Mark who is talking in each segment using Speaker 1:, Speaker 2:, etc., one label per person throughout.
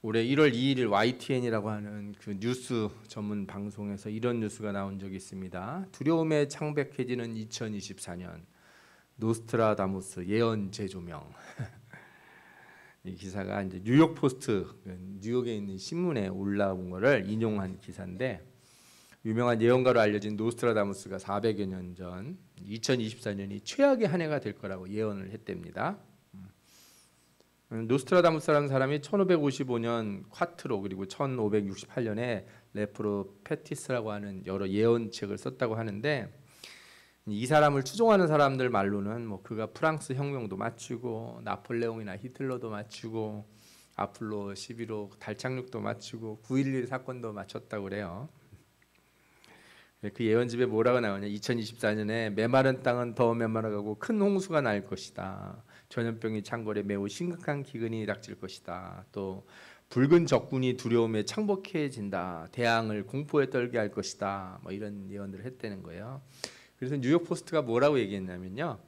Speaker 1: 올해 1월 2일 YTN이라고 하는 그 뉴스 전문 방송에서 이런 뉴스가 나온 적이 있습니다. 두려움에 창백해지는 2024년 노스트라다무스 예언 재조명. 이 기사가 이제 뉴욕 포스트, 뉴욕에 있는 신문에 올라온 거를 인용한 기사인데, 유명한 예언가로 알려진 노스트라다무스가 400여 년 전 2024년이 최악의 한 해가 될 거라고 예언을 했답니다. 노스트라다무스라는 사람이 1555년 콰트로 그리고 1568년에 레프로페티스라고 하는 여러 예언책을 썼다고 하는데, 이 사람을 추종하는 사람들 말로는 뭐 그가 프랑스 혁명도 맞추고 나폴레옹이나 히틀러도 맞추고 아폴로 11호 달 착륙도 맞추고 9.11 사건도 맞췄다고 그래요. 그 예언집에 뭐라고 나오냐? 2024년에 메마른 땅은 더 메마르고 큰 홍수가 날 것이다. 전염병이 창궐에 매우 심각한 기근이 닥칠 것이다. 또 붉은 적군이 두려움에 창복해진다. 대항을 공포에 떨게 할 것이다. 뭐 이런 예언들을 했다는 거예요. 그래서 뉴욕 포스트가 뭐라고 얘기했냐면요,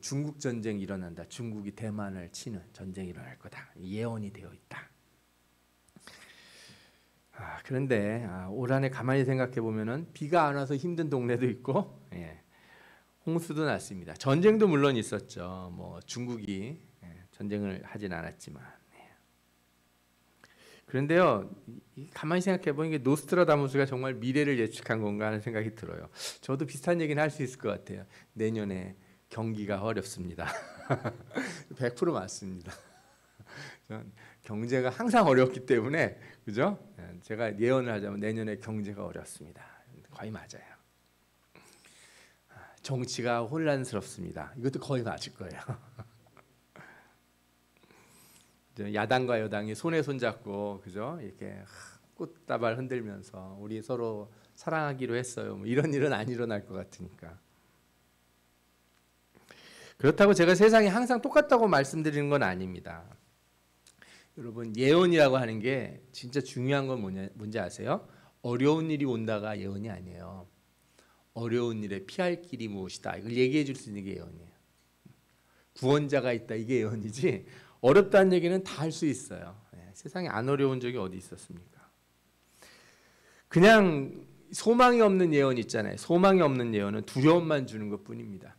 Speaker 1: 중국 전쟁이 일어난다. 중국이 대만을 치는 전쟁이 일어날 거다. 예언이 되어 있다. 그런데 올 한 해 가만히 생각해 보면은 비가 안 와서 힘든 동네도 있고, 홍수도 났습니다. 전쟁도 물론 있었죠. 뭐 중국이 전쟁을 하진 않았지만. 그런데요, 가만히 생각해 보니까 노스트라다무스가 정말 미래를 예측한 건가 하는 생각이 들어요. 저도 비슷한 얘기는 할 수 있을 것 같아요. 내년에 경기가 어렵습니다. 100% 맞습니다. 경제가 항상 어렵기 때문에, 그죠? 제가 예언을 하자면 내년에 경제가 어렵습니다. 거의 맞아요. 정치가 혼란스럽습니다. 이것도 거의 맞을 거예요. 야당과 여당이 손에 손잡고, 그죠? 이렇게 꽃다발 흔들면서 우리 서로 사랑하기로 했어요. 뭐 이런 일은 안 일어날 것 같으니까. 그렇다고 제가 세상이 항상 똑같다고 말씀드리는 건 아닙니다. 여러분, 예언이라고 하는 게 진짜 중요한 건 뭔지 아세요? 어려운 일이 온다가 예언이 아니에요. 어려운 일에 피할 길이 무엇이다, 이걸 얘기해 줄 수 있는 게 예언이에요. 구원자가 있다, 이게 예언이지, 어렵다는 얘기는 다 할 수 있어요. 세상에 안 어려운 적이 어디 있었습니까? 그냥 소망이 없는 예언 있잖아요. 소망이 없는 예언은 두려움만 주는 것뿐입니다.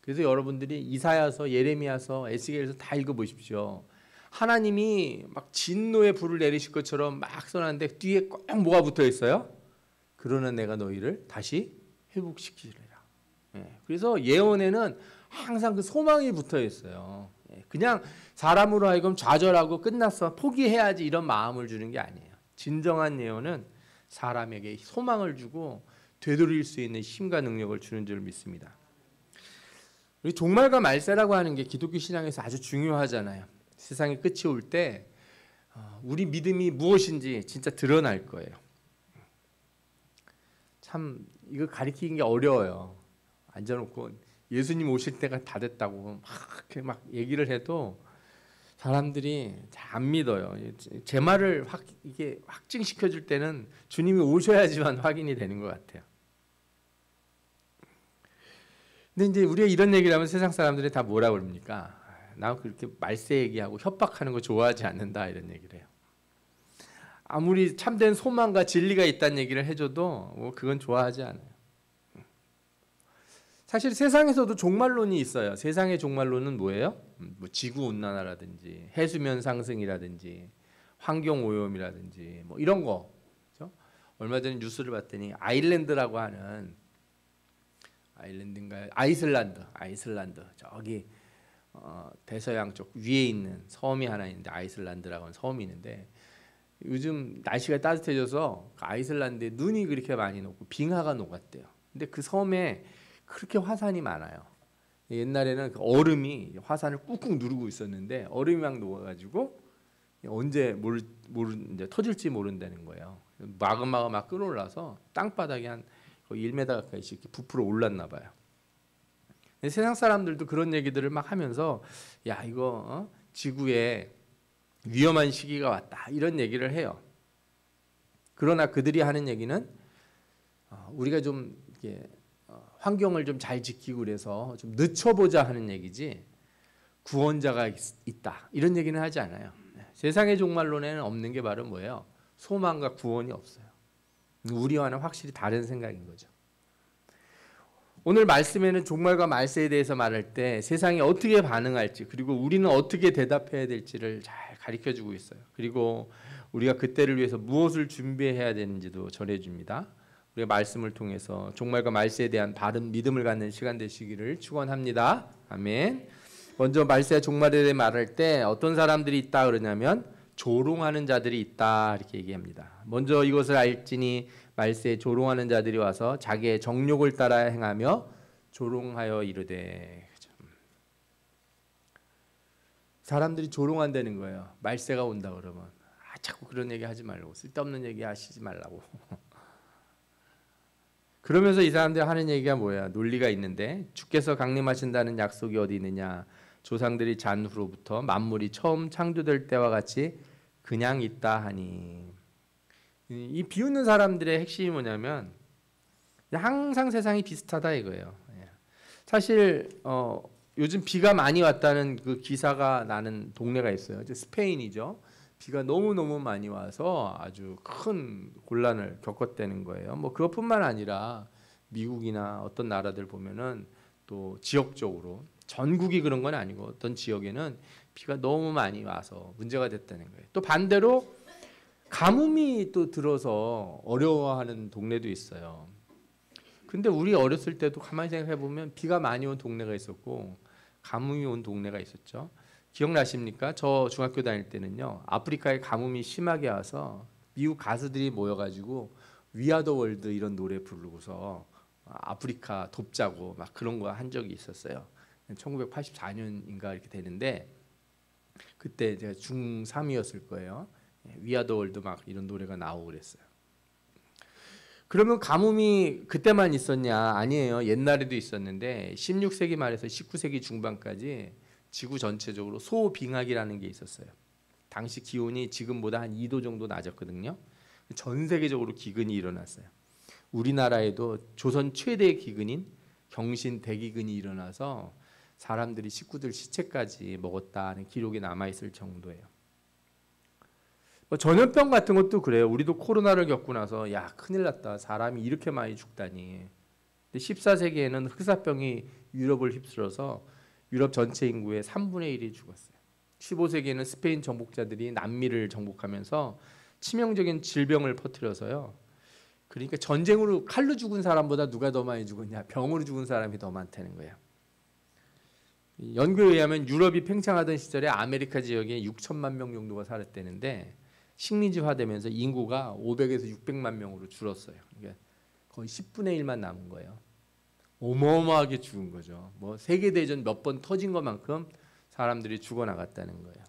Speaker 1: 그래서 여러분들이 이사야서, 예레미야서, 에스겔서 다 읽어보십시오. 하나님이 막 진노의 불을 내리실 것처럼 막 써놨는데 뒤에 꼭 뭐가 붙어 있어요? 그러나 내가 너희를 다시 회복시키리라. 그래서 예언에는 항상 그 소망이 붙어 있어요. 그냥 사람으로 하여금 좌절하고 끝났어, 포기해야지, 이런 마음을 주는 게 아니에요. 진정한 예언은 사람에게 소망을 주고 되돌릴 수 있는 힘과 능력을 주는 줄 믿습니다. 우리 종말과 말세라고 하는 게 기독교 신앙에서 아주 중요하잖아요. 세상의 끝이 올 때 우리 믿음이 무엇인지 진짜 드러날 거예요. 참 이거 가리키는 게 어려워요. 앉아놓고 예수님 오실 때가 다 됐다고 막 얘기를 해도 사람들이 잘 안 믿어요. 제 말을 이게 확증시켜 줄 때는 주님이 오셔야지만 확인이 되는 것 같아요. 근데 이제 우리가 이런 얘기를 하면 세상 사람들이 다 뭐라 그럽니까? 나 그렇게 말세 얘기하고 협박하는 거 좋아하지 않는다, 이런 얘기를 해요. 아무리 참된 소망과 진리가 있다는 얘기를 해줘도 뭐 그건 좋아하지 않아요. 사실 세상에서도 종말론이 있어요. 세상의 종말론은 뭐예요? 뭐 지구온난화라든지 해수면 상승이라든지 환경오염이라든지 뭐 이런 거. 그렇죠? 얼마 전에 뉴스를 봤더니 아일랜드라고 하는, 아일랜드인가요? 아이슬란드 저기 대서양 쪽 위에 있는 섬이 하나 있는데, 아이슬란드라고 하는 섬이 있는데, 요즘 날씨가 따뜻해져서 그 아이슬란드에 눈이 그렇게 많이 녹고 빙하가 녹았대요. 근데 그 섬에 그렇게 화산이 많아요. 옛날에는 그 얼음이 화산을 꾹꾹 누르고 있었는데 얼음이 막 녹아가지고 언제 이제 터질지 모른다는 거예요. 마그마가 막 끓어올라서 땅바닥이 한 1m 가까이씩 이렇게 부풀어 올랐나 봐요. 세상 사람들도 그런 얘기들을 막 하면서, 야, 이거 지구에 위험한 시기가 왔다, 이런 얘기를 해요. 그러나 그들이 하는 얘기는 우리가 좀 이렇게 환경을 좀 잘 지키고 그래서 좀 늦춰보자 하는 얘기지, 구원자가 있다, 이런 얘기는 하지 않아요. 세상의 종말론에는 없는 게 바로 뭐예요? 소망과 구원이 없어요. 우리와는 확실히 다른 생각인 거죠. 오늘 말씀에는 종말과 말세에 대해서 말할 때 세상이 어떻게 반응할지, 그리고 우리는 어떻게 대답해야 될지를 잘 가르쳐주고 있어요. 그리고 우리가 그때를 위해서 무엇을 준비해야 되는지도 전해줍니다. 우리가 말씀을 통해서 종말과 말세에 대한 바른 믿음을 갖는 시간 되시기를 축원합니다. 아멘. 먼저 말세와 종말에 대해 말할 때 어떤 사람들이 있다 그러냐면 조롱하는 자들이 있다 이렇게 얘기합니다. 먼저 이것을 알지니 말세에 조롱하는 자들이 와서 자기의 정욕을 따라 행하며 조롱하여 이르되. 사람들이 조롱한다는 거예요. 말세가 온다 그러면 자꾸 그런 얘기 하지 말고, 쓸데없는 얘기 하시지 말라고. 그러면서 이 사람들이 하는 얘기가 뭐야? 논리가 있는데, 주께서 강림하신다는 약속이 어디 있느냐? 조상들이 잔 후로부터 만물이 처음 창조될 때와 같이 그냥 있다 하니. 이 비웃는 사람들의 핵심이 뭐냐면 항상 세상이 비슷하다 이거예요. 사실 요즘 비가 많이 왔다는 그 기사가 나는 동네가 있어요. 스페인이죠. 비가 너무너무 많이 와서 아주 큰 곤란을 겪었다는 거예요. 뭐 그것뿐만 아니라 미국이나 어떤 나라들 보면은 또 지역적으로, 전국이 그런 건 아니고 어떤 지역에는 비가 너무 많이 와서 문제가 됐다는 거예요. 또 반대로 가뭄이 또 들어서 어려워하는 동네도 있어요. 근데 우리 어렸을 때도 가만히 생각해 보면 비가 많이 온 동네가 있었고 가뭄이 온 동네가 있었죠. 기억나십니까? 저 중학교 다닐 때는요, 아프리카에 가뭄이 심하게 와서 미국 가수들이 모여가지고 위아더 월드 이런 노래 부르고서 아프리카 돕자고 막 그런 거 한 적이 있었어요. 1984년인가 이렇게 되는데, 그때 제가 중3이었을 거예요. 위아더 월드 막 이런 노래가 나오고 그랬어요. 그러면 가뭄이 그때만 있었냐? 아니에요. 옛날에도 있었는데 16세기 말에서 19세기 중반까지 지구 전체적으로 소빙하기라는 게 있었어요. 당시 기온이 지금보다 한 2도 정도 낮았거든요. 전 세계적으로 기근이 일어났어요. 우리나라에도 조선 최대의 기근인 경신 대기근이 일어나서 사람들이 식구들 시체까지 먹었다는 기록이 남아있을 정도예요. 전염병 같은 것도 그래요. 우리도 코로나를 겪고 나서 야 큰일 났다. 사람이 이렇게 많이 죽다니. 근데 14세기에는 흑사병이 유럽을 휩쓸어서 유럽 전체 인구의 3분의 1이 죽었어요. 15세기에는 스페인 정복자들이 남미를 정복하면서 치명적인 질병을 퍼뜨려서요. 그러니까 전쟁으로 칼로 죽은 사람보다 누가 더 많이 죽었냐? 병으로 죽은 사람이 더 많다는 거예요. 연구에 의하면 유럽이 팽창하던 시절에 아메리카 지역에 6천만 명 정도가 살았다는데 식민지화되면서 인구가 500에서 600만 명으로 줄었어요. 그러니까 거의 10분의 1만 남은 거예요. 어마어마하게 죽은 거죠. 뭐 세계대전 몇 번 터진 것만큼 사람들이 죽어나갔다는 거예요.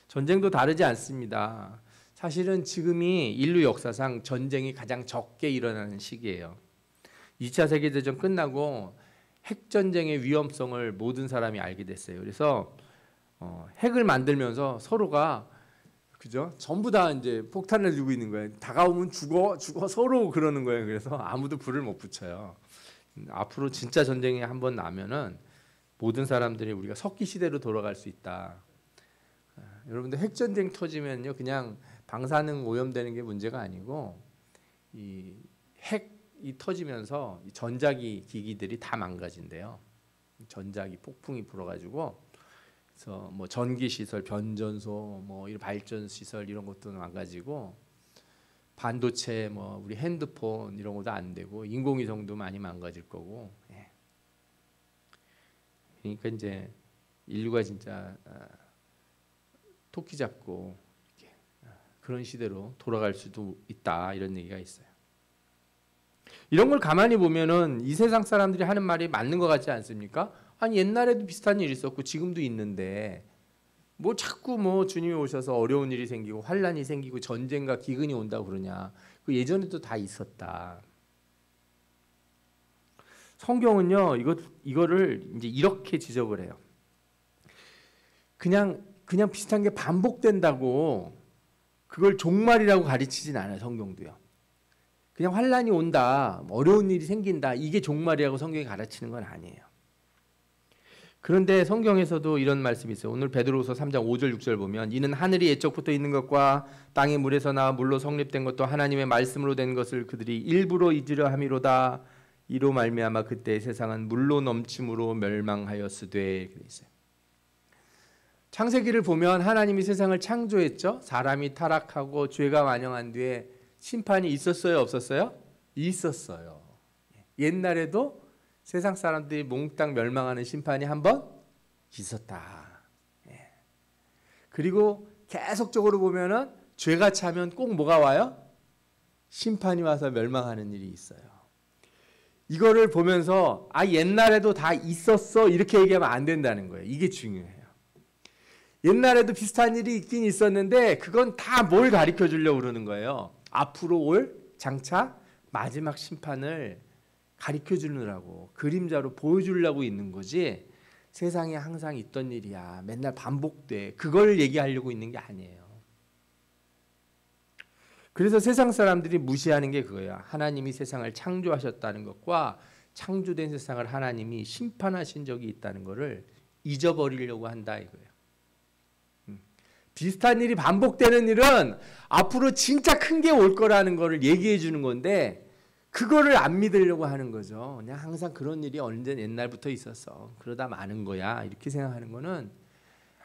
Speaker 1: 전쟁도 다르지 않습니다. 사실은 지금이 인류 역사상 전쟁이 가장 적게 일어나는 시기예요. 2차 세계대전 끝나고 핵전쟁의 위험성을 모든 사람이 알게 됐어요. 그래서 핵을 만들면서 서로가 그죠? 전부 다 이제 폭탄을 들고 있는 거예요. 다가오면 죽어 서로 그러는 거예요. 그래서 아무도 불을 못 붙여요. 앞으로 진짜 전쟁이 한번 나면은 모든 사람들이 우리가 석기 시대로 돌아갈 수 있다. 여러분들 핵전쟁 터지면요, 그냥 방사능 오염되는 게 문제가 아니고 이 핵이 터지면서 이 전자기 기기들이 다 망가진대요. 전자기 폭풍이 불어가지고. 그래서 뭐 전기 시설, 변전소, 뭐 이런 발전 시설 이런 것도 망가지고, 반도체, 뭐 우리 핸드폰 이런 것도 안 되고, 인공위성도 많이 망가질 거고. 예. 그러니까 이제 인류가 진짜 토끼 잡고 이렇게 그런 시대로 돌아갈 수도 있다 이런 얘기가 있어요. 이런 걸 가만히 보면은 이 세상 사람들이 하는 말이 맞는 것 같지 않습니까? 아니 옛날에도 비슷한 일이 있었고 지금도 있는데 뭐 자꾸 뭐 주님이 오셔서 어려운 일이 생기고 환란이 생기고 전쟁과 기근이 온다고 그러냐. 그 예전에도 다 있었다. 성경은요 이거를 이제 이렇게 지적을 해요. 그냥 비슷한 게 반복된다고 그걸 종말이라고 가르치진 않아요. 성경도요. 그냥 환란이 온다, 어려운 일이 생긴다, 이게 종말이라고 성경이 가르치는 건 아니에요. 그런데 성경에서도 이런 말씀이 있어요. 오늘 베드로후서 3장 5절 6절 보면 이는 하늘이 애적부터 있는 것과 땅의 물에서 나와 물로 성립된 것도 하나님의 말씀으로 된 것을 그들이 일부러 잊으려 함이로다. 이로 말미암아 그때 세상은 물로 넘침으로 멸망하였으되. 그래 있어요. 창세기를 보면 하나님이 세상을 창조했죠. 사람이 타락하고 죄가 완영한 뒤에 심판이 있었어요, 없었어요? 있었어요. 옛날에도 세상 사람들이 몽땅 멸망하는 심판이 한 번 있었다. 그리고 계속적으로 보면은 죄가 차면 꼭 뭐가 와요? 심판이 와서 멸망하는 일이 있어요. 이거를 보면서 옛날에도 다 있었어 이렇게 얘기하면 안 된다는 거예요. 이게 중요해요. 옛날에도 비슷한 일이 있긴 있었는데 그건 다 뭘 가르쳐 주려고 그러는 거예요. 앞으로 올 장차 마지막 심판을 가르쳐 주느라고, 그림자로 보여주려고 있는 거지 세상에 항상 있던 일이야, 맨날 반복돼, 그걸 얘기하려고 있는 게 아니에요. 그래서 세상 사람들이 무시하는 게 그거예요. 하나님이 세상을 창조하셨다는 것과 창조된 세상을 하나님이 심판하신 적이 있다는 것을 잊어버리려고 한다 이거예요. 비슷한 일이 반복되는 일은 앞으로 진짜 큰 게 올 거라는 것을 얘기해 주는 건데 그거를 안 믿으려고 하는 거죠. 그냥 항상 그런 일이 언제 옛날부터 있었어, 그러다 마는 거야, 이렇게 생각하는 거는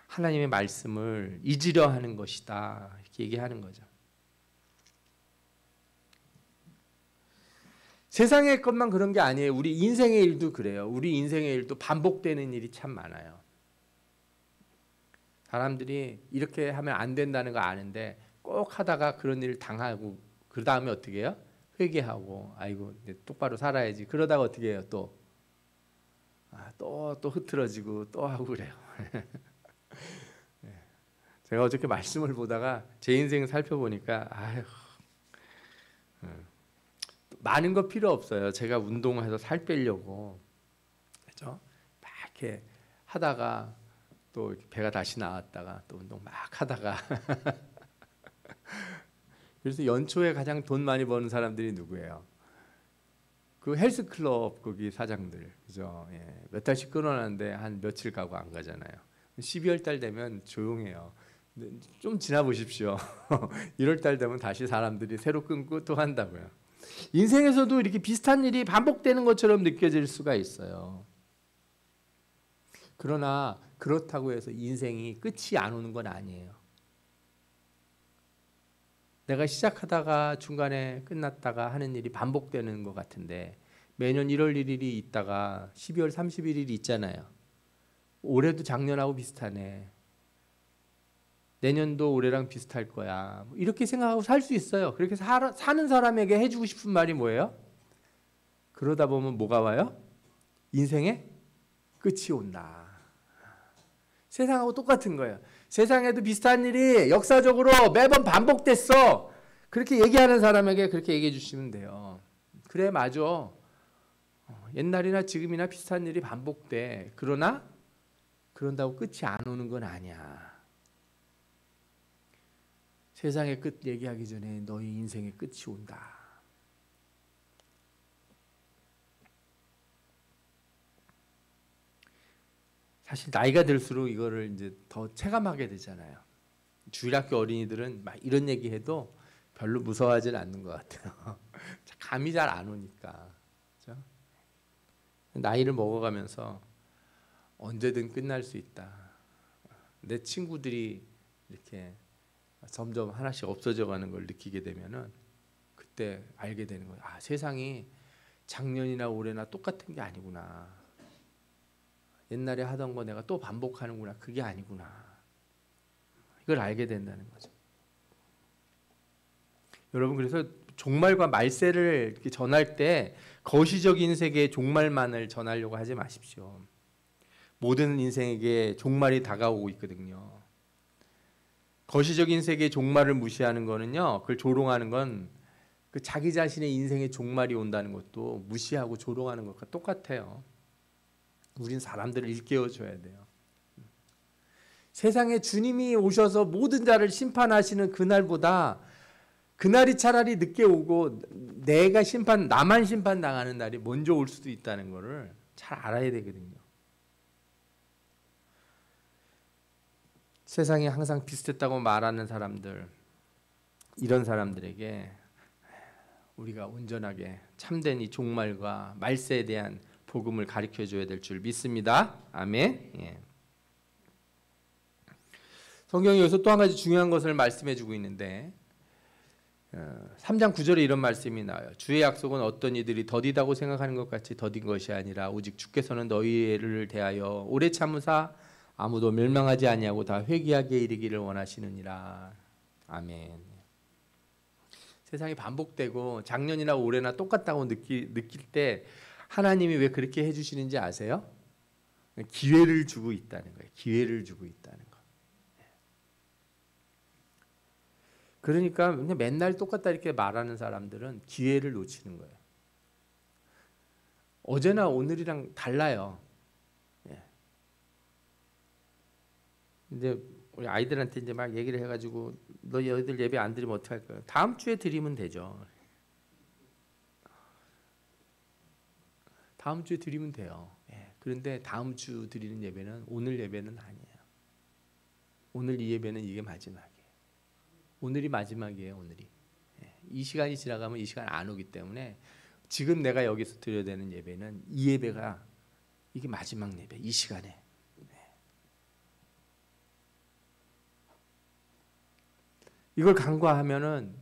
Speaker 1: 하나님의 말씀을 잊으려 하는 것이다, 이렇게 얘기하는 거죠. 세상의 것만 그런 게 아니에요. 우리 인생의 일도 그래요. 우리 인생의 일도 반복되는 일이 참 많아요. 사람들이 이렇게 하면 안 된다는 거 아는데 꼭 하다가 그런 일을 당하고 그 다음에 어떻게 해요? 회개하고 아이고 똑바로 살아야지. 그러다가 어떻게 해요? 또 흐트러지고 또 하고 그래요. 제가 어저께 말씀을 보다가 제 인생 살펴보니까 많은 거 필요 없어요. 제가 운동해서 살 빼려고, 그렇죠? 막 이렇게 하다가 또 배가 다시 나왔다가 또 운동 막 하다가 그래서 연초에 가장 돈 많이 버는 사람들이 누구예요? 그 헬스클럽 거기 사장들, 그죠? 몇 달씩 끊어놨는데 한 며칠 가고 안 가잖아요. 12월 달 되면 조용해요. 좀 지나 보십시오. 1월 달 되면 다시 사람들이 새로 끊고 또 한다고요. 인생에서도 이렇게 비슷한 일이 반복되는 것처럼 느껴질 수가 있어요. 그러나 그렇다고 해서 인생이 끝이 안 오는 건 아니에요. 내가 시작하다가 중간에 끝났다가 하는 일이 반복되는 것 같은데 매년 1월 1일이 있다가 12월 31일이 있잖아요. 올해도 작년하고 비슷하네. 내년도 올해랑 비슷할 거야. 이렇게 생각하고 살 수 있어요. 그렇게 사는 사람에게 해주고 싶은 말이 뭐예요? 그러다 보면 뭐가 와요? 인생의 끝이 온다. 세상하고 똑같은 거예요. 세상에도 비슷한 일이 역사적으로 매번 반복됐어. 그렇게 얘기하는 사람에게 그렇게 얘기해 주시면 돼요. 그래, 맞아. 옛날이나 지금이나 비슷한 일이 반복돼. 그러나 그런다고 끝이 안 오는 건 아니야. 세상의 끝 얘기하기 전에 너희 인생의 끝이 온다. 사실 나이가 들수록 이거를 이제 더 체감하게 되잖아요. 주일학교 어린이들은 막 이런 얘기해도 별로 무서워하지 않는 것 같아요. 감이 잘 안 오니까. 그렇죠? 나이를 먹어가면서 언제든 끝날 수 있다. 내 친구들이 이렇게 점점 하나씩 없어져가는 걸 느끼게 되면은 그때 알게 되는 거예요. 세상이 작년이나 올해나 똑같은 게 아니구나. 옛날에 하던 거 내가 또 반복하는구나. 그게 아니구나. 이걸 알게 된다는 거죠. 여러분, 그래서 종말과 말세를 이렇게 전할 때 거시적인 세계의 종말만을 전하려고 하지 마십시오. 모든 인생에게 종말이 다가오고 있거든요. 거시적인 세계의 종말을 무시하는 거는요, 그걸 조롱하는 건 그 자기 자신의 인생의 종말이 온다는 것도 무시하고 조롱하는 것과 똑같아요. 우린 사람들을 일깨워줘야 돼요. 세상에 주님이 오셔서 모든 자를 심판하시는 그날보다 그날이 차라리 늦게 오고 나만 심판당하는 날이 먼저 올 수도 있다는 것을 잘 알아야 되거든요. 세상이 항상 비슷했다고 말하는 사람들, 이런 사람들에게 우리가 온전하게 참된 이 종말과 말세에 대한 복음을 가르쳐 줘야 될 줄 믿습니다. 아멘. 예. 성경이 여기서 또 한 가지 중요한 것을 말씀해 주고 있는데 3장 9절에 이런 말씀이 나와요. 주의 약속은 어떤 이들이 더디다고 생각하는 것 같이 더딘 것이 아니라 오직 주께서는 너희를 대하여 오래 참으사 아무도 멸망하지 아니하고 다 회개하게 이르기를 원하시느니라. 아멘. 세상이 반복되고 작년이나 올해나 똑같다고 느낄 때 하나님이 왜 그렇게 해주시는지 아세요? 기회를 주고 있다는 거예요. 기회를 주고 있다는 거. 그러니까 맨날 똑같다 이렇게 말하는 사람들은 기회를 놓치는 거예요. 어제나 오늘이랑 달라요. 근데 우리 아이들한테 이제 막 얘기를 해가지고 너 너희들 예배 안 드리면 어떡할 거야? 다음 주에 드리면 되죠. 다음 주에 드리면 돼요. 그런데 다음 주 드리는 예배는 오늘 예배는 아니에요. 오늘 이 예배는 이게 마지막이에요. 오늘이 마지막이에요. 오늘이. 이 시간이 지나가면 이 시간 안 오기 때문에 지금 내가 여기서 드려야 되는 예배는 이 예배가 이게 마지막 예배. 이 시간에. 이걸 간과하면은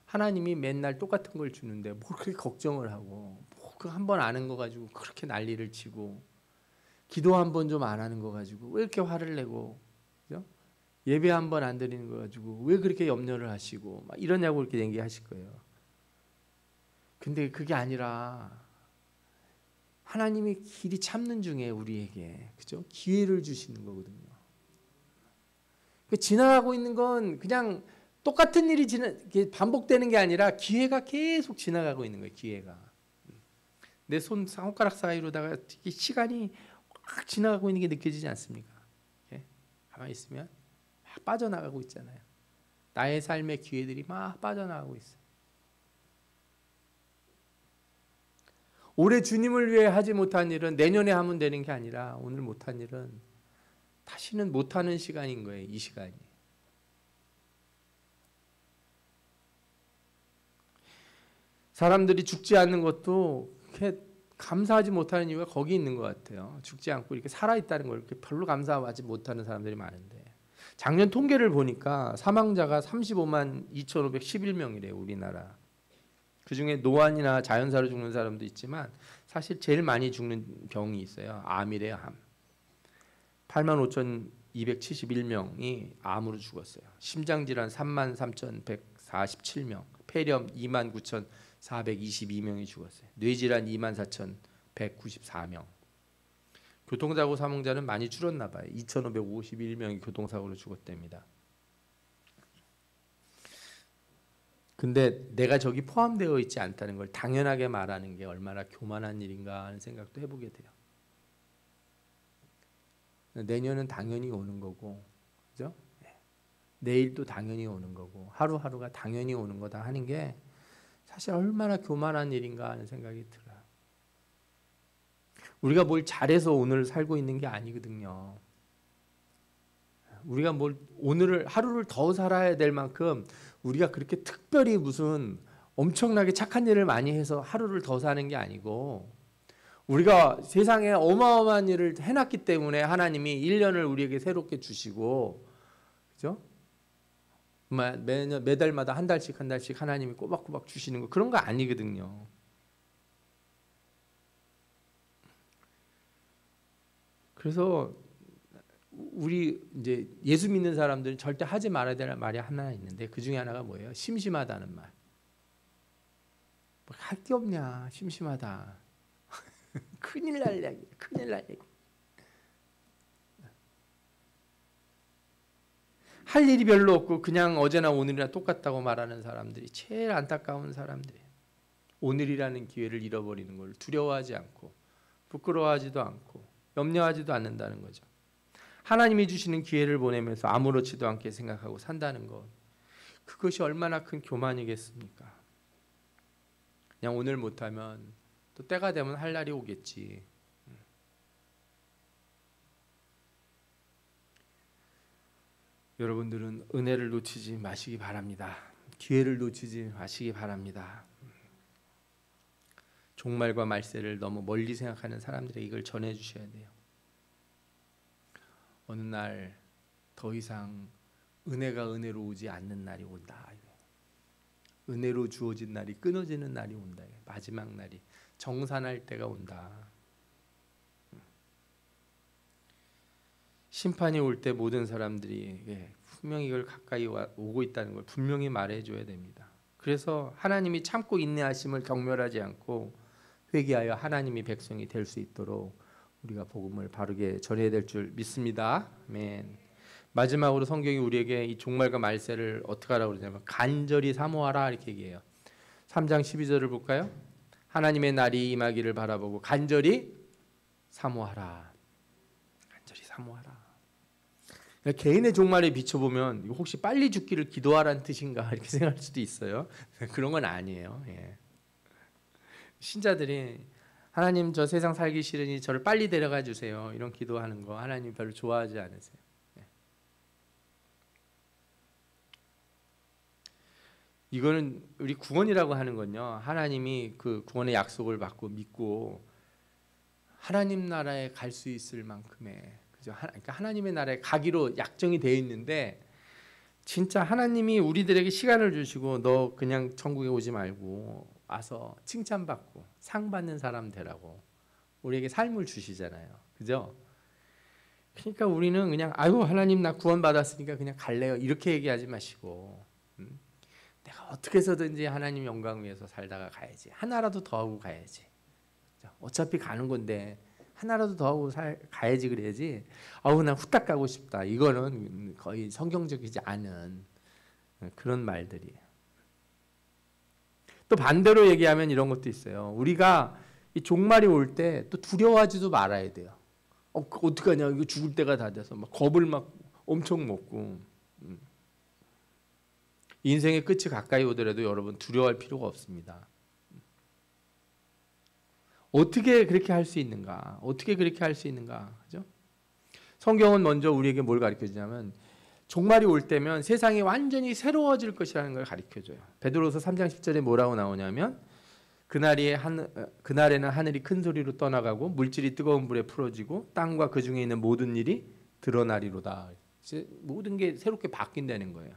Speaker 1: 하나님이 맨날 똑같은 걸 주는데 뭘 그렇게 걱정을 하고 그 한 번 아는 거 가지고 그렇게 난리를 치고 기도 한 번 좀 안 하는 거 가지고 왜 이렇게 화를 내고 그죠? 예배 한 번 안 드리는 거 가지고 왜 그렇게 염려를 하시고 막 이러냐고 이렇게 얘기하실 거예요. 근데 그게 아니라 하나님이 길이 참는 중에 우리에게 그죠? 기회를 주시는 거거든요. 지나가고 있는 건 그냥 똑같은 일이 반복되는 게 아니라 기회가 계속 지나가고 있는 거예요. 기회가 내 손가락 사이로다가 시간이 확 지나가고 있는 게 느껴지지 않습니까? 가만히 있으면 막 빠져나가고 있잖아요. 나의 삶의 기회들이 막 빠져나가고 있어요. 올해 주님을 위해 하지 못한 일은 내년에 하면 되는 게 아니라 오늘 못한 일은 다시는 못하는 시간인 거예요. 이 시간이. 사람들이 죽지 않는 것도 그렇게 감사하지 못하는 이유가 거기 있는 것 같아요. 죽지 않고 이렇게 살아있다는 걸 이렇게 별로 감사하지 못하는 사람들이 많은데 작년 통계를 보니까 사망자가 35만 2,511명이래요. 우리나라. 그중에 노안이나 자연사로 죽는 사람도 있지만 사실 제일 많이 죽는 병이 있어요. 암이래요. 암. 8만 5,271명이 암으로 죽었어요. 심장질환 3만 3,147명, 폐렴 2만 9,422명이 죽었어요. 뇌질환 2만 4,194명. 교통사고 사망자는 많이 줄었나 봐요. 2,551명이 교통사고로 죽었답니다. 근데 내가 저기 포함되어 있지 않다는 걸 당연하게 말하는 게 얼마나 교만한 일인가 하는 생각도 해보게 돼요. 내년은 당연히 오는 거고, 그죠? 내일도 당연히 오는 거고, 하루하루가 당연히 오는 거다 하는 게 사실 얼마나 교만한 일인가 하는 생각이 들어요. 우리가 뭘 잘해서 오늘 살고 있는 게 아니거든요. 우리가 뭘 오늘을 하루를 더 살아야 될 만큼 우리가 그렇게 특별히 무슨 엄청나게 착한 일을 많이 해서 하루를 더 사는 게 아니고 우리가 세상에 어마어마한 일을 해놨기 때문에 하나님이 1년을 우리에게 새롭게 주시고 그죠? 매달마다 한 달씩 하나님이 꼬박꼬박 주시는 거 그런 거 아니거든요. 그래서 우리 이제 예수 믿는 사람들은 절대 하지 말아야 될 말이 하나 있는데 그 중에 하나가 뭐예요? 심심하다는 말. 할 게 없냐? 심심하다. 큰일 날 얘기. 큰일 날 얘기. 할 일이 별로 없고 그냥 어제나 오늘이나 똑같다고 말하는 사람들이 제일 안타까운 사람들이에요. 오늘이라는 기회를 잃어버리는 걸 두려워하지 않고 부끄러워하지도 않고 염려하지도 않는다는 거죠. 하나님이 주시는 기회를 보내면서 아무렇지도 않게 생각하고 산다는 것, 그것이 얼마나 큰 교만이겠습니까? 그냥 오늘 못하면 또 때가 되면 할 날이 오겠지. 여러분들은 은혜를 놓치지 마시기 바랍니다. 기회를 놓치지 마시기 바랍니다. 종말과 말세를 너무 멀리 생각하는 사람들에게 이걸 전해 주셔야 돼요. 어느 날 더 이상 은혜가 은혜로 오지 않는 날이 온다. 은혜로 주어진 날이 끊어지는 날이 온다. 마지막 날이 정산할 때가 온다. 심판이 올 때 모든 사람들이 분명히 이걸 가까이 오고 있다는 걸 분명히 말해줘야 됩니다. 그래서 하나님이 참고 인내하심을 경멸하지 않고 회개하여 하나님이 백성이 될 수 있도록 우리가 복음을 바르게 전해야 될 줄 믿습니다. 아멘. 마지막으로 성경이 우리에게 이 종말과 말세를 어떻게 하라고 그러냐면 간절히 사모하라 이렇게 얘기해요. 3장 12절을 볼까요? 하나님의 날이 임하기를 바라보고 간절히 사모하라. 간절히 사모하라. 그러니까 개인의 종말에 비춰보면 이거 혹시 빨리 죽기를 기도하라는 뜻인가 이렇게 생각할 수도 있어요. 그런 건 아니에요. 예. 신자들이 하나님 저 세상 살기 싫으니 저를 빨리 데려가 주세요 이런 기도하는 거 하나님 별로 좋아하지 않으세요. 이거는 우리 구원이라고 하는 건요. 하나님이 그 구원의 약속을 받고 믿고 하나님 나라에 갈 수 있을 만큼의 그죠? 그러니까 하나님의 나라에 가기로 약정이 되어 있는데 진짜 하나님이 우리들에게 시간을 주시고 너 그냥 천국에 오지 말고 와서 칭찬받고 상 받는 사람 되라고 우리에게 삶을 주시잖아요. 그죠? 그러니까 우리는 그냥 아유 하나님 나 구원 받았으니까 그냥 갈래요 이렇게 얘기하지 마시고 내가 어떻게 해서든지 하나님 영광 위해서 살다가 가야지. 하나라도 더 하고 가야지. 어차피 가는 건데 하나라도 더 하고 가야지 그래야지. 아우 난 후딱 가고 싶다. 이거는 거의 성경적이지 않은 그런 말들이에요. 또 반대로 얘기하면 이런 것도 있어요. 우리가 이 종말이 올 때 또 두려워하지도 말아야 돼요. 어떡하냐 이거 죽을 때가 다 돼서 막 겁을 막 엄청 먹고 인생의 끝이 가까이 오더라도 여러분 두려워할 필요가 없습니다. 어떻게 그렇게 할 수 있는가? 어떻게 그렇게 할 수 있는가? 그죠? 성경은 먼저 우리에게 뭘 가르쳐 주냐면 종말이 올 때면 세상이 완전히 새로워질 것이라는 걸 가르쳐 줘요. 베드로서 3장 10절에 뭐라고 나오냐면 그날에는 하늘이 큰 소리로 떠나가고 물질이 뜨거운 불에 풀어지고 땅과 그 중에 있는 모든 일이 드러나리로다. 모든 게 새롭게 바뀐다는 거예요.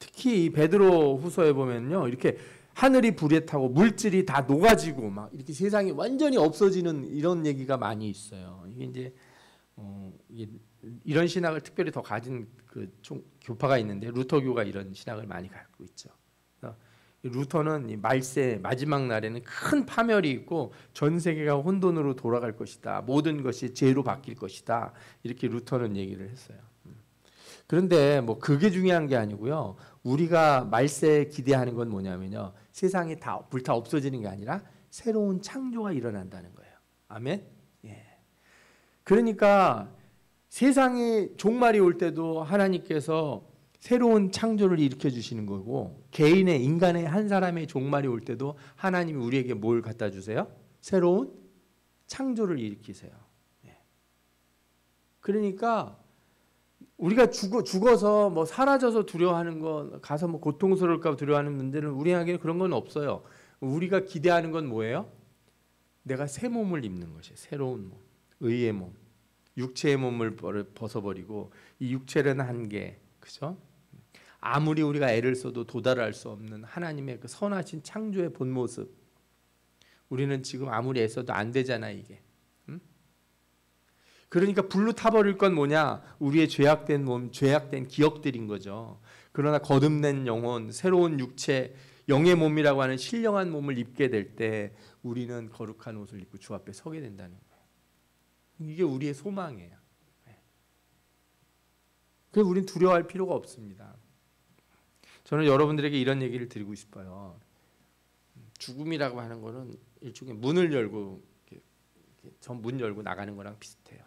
Speaker 1: 특히 이 베드로 후서에 보면요. 이렇게 하늘이 불에 타고 물질이 다 녹아지고 막 이렇게 세상이 완전히 없어지는 이런 얘기가 많이 있어요. 이게 이제 이런 신학을 특별히 더 가진 그 교파가 있는데 루터교가 이런 신학을 많이 갖고 있죠. 루터는 이 말세 마지막 날에는 큰 파멸이 있고 전 세계가 혼돈으로 돌아갈 것이다. 모든 것이 죄로 바뀔 것이다. 이렇게 루터는 얘기를 했어요. 그런데 뭐 그게 중요한 게 아니고요. 우리가 말세에 기대하는 건 뭐냐면요. 세상이 다 불타 없어지는 게 아니라 새로운 창조가 일어난다는 거예요. 아멘. 예. 그러니까 세상이 종말이 올 때도 하나님께서 새로운 창조를 일으켜 주시는 거고 개인의 인간의 한 사람의 종말이 올 때도 하나님이 우리에게 뭘 갖다 주세요? 새로운 창조를 일으키세요. 예. 그러니까 우리가 죽어서 뭐 사라져서 두려워하는 거 가서 뭐 고통스러울까 두려워하는 문제는 우리에게 그런 건 없어요. 우리가 기대하는 건 뭐예요? 내가 새 몸을 입는 것이에요. 새로운 몸, 의의 몸, 육체의 몸을 벗어버리고 이 육체라는 한계, 그죠? 아무리 우리가 애를 써도 도달할 수 없는 하나님의 그 선하신 창조의 본 모습. 우리는 지금 아무리 애써도 안 되잖아 이게. 그러니까 불로 타버릴 건 뭐냐? 우리의 죄악된 몸, 죄악된 기억들인 거죠. 그러나 거듭낸 영혼, 새로운 육체, 영의 몸이라고 하는 신령한 몸을 입게 될 때 우리는 거룩한 옷을 입고 주 앞에 서게 된다는 거예요. 이게 우리의 소망이에요. 그래서 우리는 두려워할 필요가 없습니다. 저는 여러분들에게 이런 얘기를 드리고 싶어요. 죽음이라고 하는 거는 일종의 문을 열고 전 문 열고 나가는 거랑 비슷해요.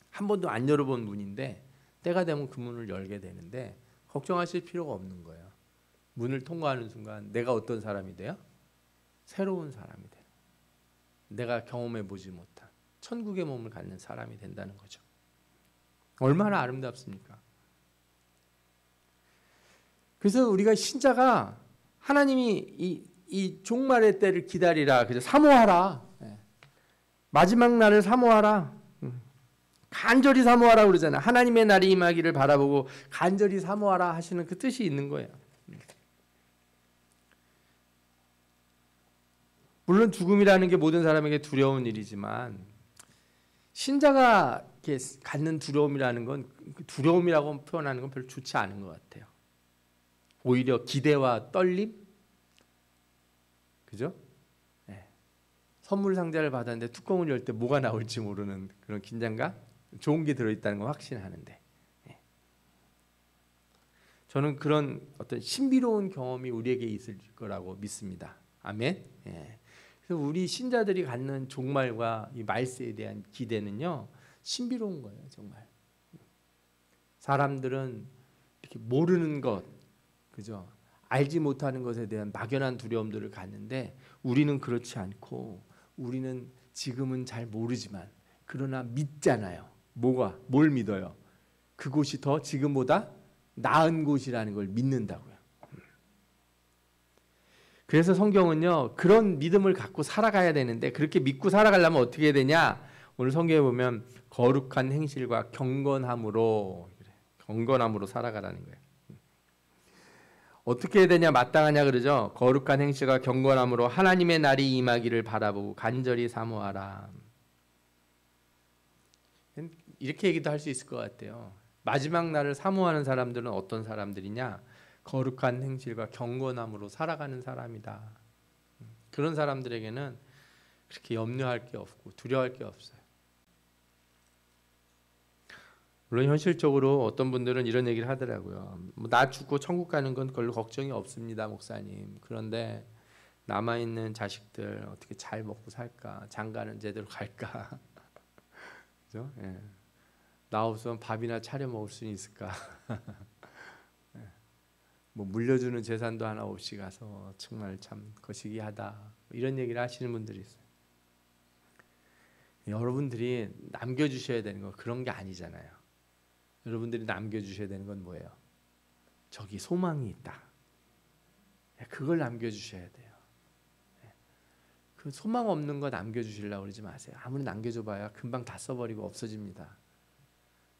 Speaker 1: 한 번도 안 열어본 문인데 때가 되면 그 문을 열게 되는데 걱정하실 필요가 없는 거예요. 문을 통과하는 순간 내가 어떤 사람이 돼요? 새로운 사람이 돼요. 내가 경험해 보지 못한 천국의 몸을 갖는 사람이 된다는 거죠. 얼마나 아름답습니까? 그래서 우리가 신자가 하나님이 이 종말의 때를 기다리라, 그죠? 사모하라. 마지막 날을 사모하라. 간절히 사모하라 그러잖아요. 하나님의 날이 임하기를 바라보고 간절히 사모하라 하시는 그 뜻이 있는 거예요. 물론 죽음이라는 게 모든 사람에게 두려운 일이지만 신자가 이렇게 갖는 두려움이라는 건 두려움이라고 표현하는 건 별로 좋지 않은 것 같아요. 오히려 기대와 떨림, 그죠? 네. 선물 상자를 받았는데 뚜껑을 열 때 뭐가 나올지 모르는 그런 긴장감, 좋은 게 들어있다는 걸 확신하는데, 네. 저는 그런 어떤 신비로운 경험이 우리에게 있을 거라고 믿습니다. 아멘. 네. 그래서 우리 신자들이 갖는 종말과 이 말세에 대한 기대는요, 신비로운 거예요, 정말. 사람들은 이렇게 모르는 것, 그죠? 알지 못하는 것에 대한 막연한 두려움들을 갖는데 우리는 그렇지 않고, 우리는 지금은 잘 모르지만 그러나 믿잖아요. 뭘 믿어요? 그곳이 더 지금보다 나은 곳이라는 걸 믿는다고요. 그래서 성경은요, 그런 믿음을 갖고 살아가야 되는데, 그렇게 믿고 살아가려면 어떻게 해야 되냐? 오늘 성경에 보면 거룩한 행실과 경건함으로 살아가라는 거예요. 어떻게 해야 되냐, 마땅하냐 그러죠. 거룩한 행실과 경건함으로 하나님의 날이 임하기를 바라보고 간절히 사모하라. 이렇게 얘기도 할 수 있을 것 같아요. 마지막 날을 사모하는 사람들은 어떤 사람들이냐? 거룩한 행실과 경건함으로 살아가는 사람이다. 그런 사람들에게는 그렇게 염려할 게 없고 두려워할 게 없어요. 물론 현실적으로 어떤 분들은 이런 얘기를 하더라고요. 나 죽고 천국 가는 건 별로 걱정이 없습니다, 목사님. 그런데 남아있는 자식들 어떻게 잘 먹고 살까? 장가는 제대로 갈까? 그죠? 예. 나 없으면 밥이나 차려 먹을 수 있을까? 뭐 물려주는 재산도 하나 없이 가서 정말 참 거시기하다, 이런 얘기를 하시는 분들이 있어요. 여러분들이 남겨주셔야 되는 건 그런 게 아니잖아요. 여러분들이 남겨주셔야 되는 건 뭐예요? 저기 소망이 있다. 그걸 남겨주셔야 돼요. 그 소망 없는 거 남겨주시려고 그러지 마세요. 아무리 남겨줘봐야 금방 다 써버리고 없어집니다.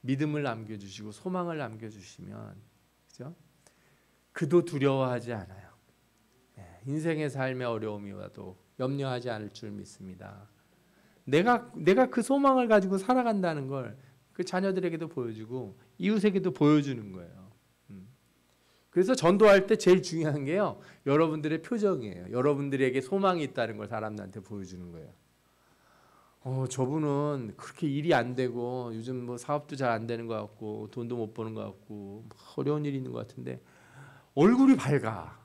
Speaker 1: 믿음을 남겨주시고 소망을 남겨주시면, 그죠? 그도 두려워하지 않아요. 인생의 삶의 어려움이 와도 염려하지 않을 줄 믿습니다. 내가 그 소망을 가지고 살아간다는 걸 그 자녀들에게도 보여주고 이웃에게도 보여주는 거예요. 그래서 전도할 때 제일 중요한 게요, 여러분들의 표정이에요. 여러분들에게 소망이 있다는 걸 사람들한테 보여주는 거예요. 저분은 그렇게 일이 안 되고 요즘 뭐 사업도 잘 안 되는 것 같고 돈도 못 버는 것 같고 어려운 일이 있는 것 같은데 얼굴이 밝아.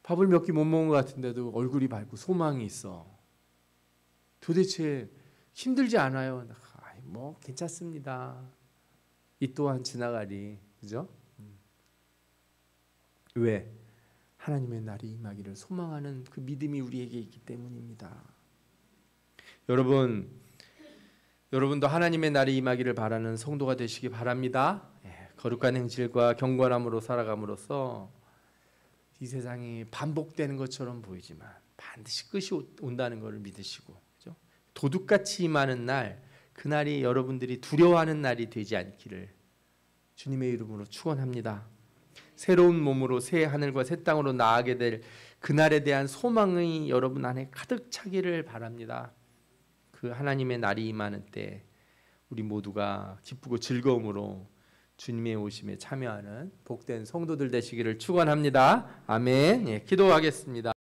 Speaker 1: 밥을 몇 끼 못 먹은 것 같은데도 얼굴이 밝고 소망이 있어. 도대체 힘들지 않아요? 뭐 괜찮습니다. 이 또한 지나가리. 그죠? 왜? 하나님의 날이 임하기를 소망하는 그 믿음이 우리에게 있기 때문입니다. 여러분도 하나님의 날이 임하기를 바라는 성도가 되시기 바랍니다. 거룩한 행실과 경건함으로 살아감으로써 이 세상이 반복되는 것처럼 보이지만 반드시 끝이 온다는 것을 믿으시고, 그죠? 도둑같이 임하는 날, 그날이 여러분들이 두려워하는 날이 되지 않기를 주님의 이름으로 축원합니다. 새로운 몸으로 새 하늘과 새 땅으로 나아가게 될 그날에 대한 소망이 여러분 안에 가득 차기를 바랍니다. 그 하나님의 날이 임하는 때 우리 모두가 기쁘고 즐거움으로 주님의 오심에 참여하는 복된 성도들 되시기를 축원합니다. 아멘. 기도하겠습니다.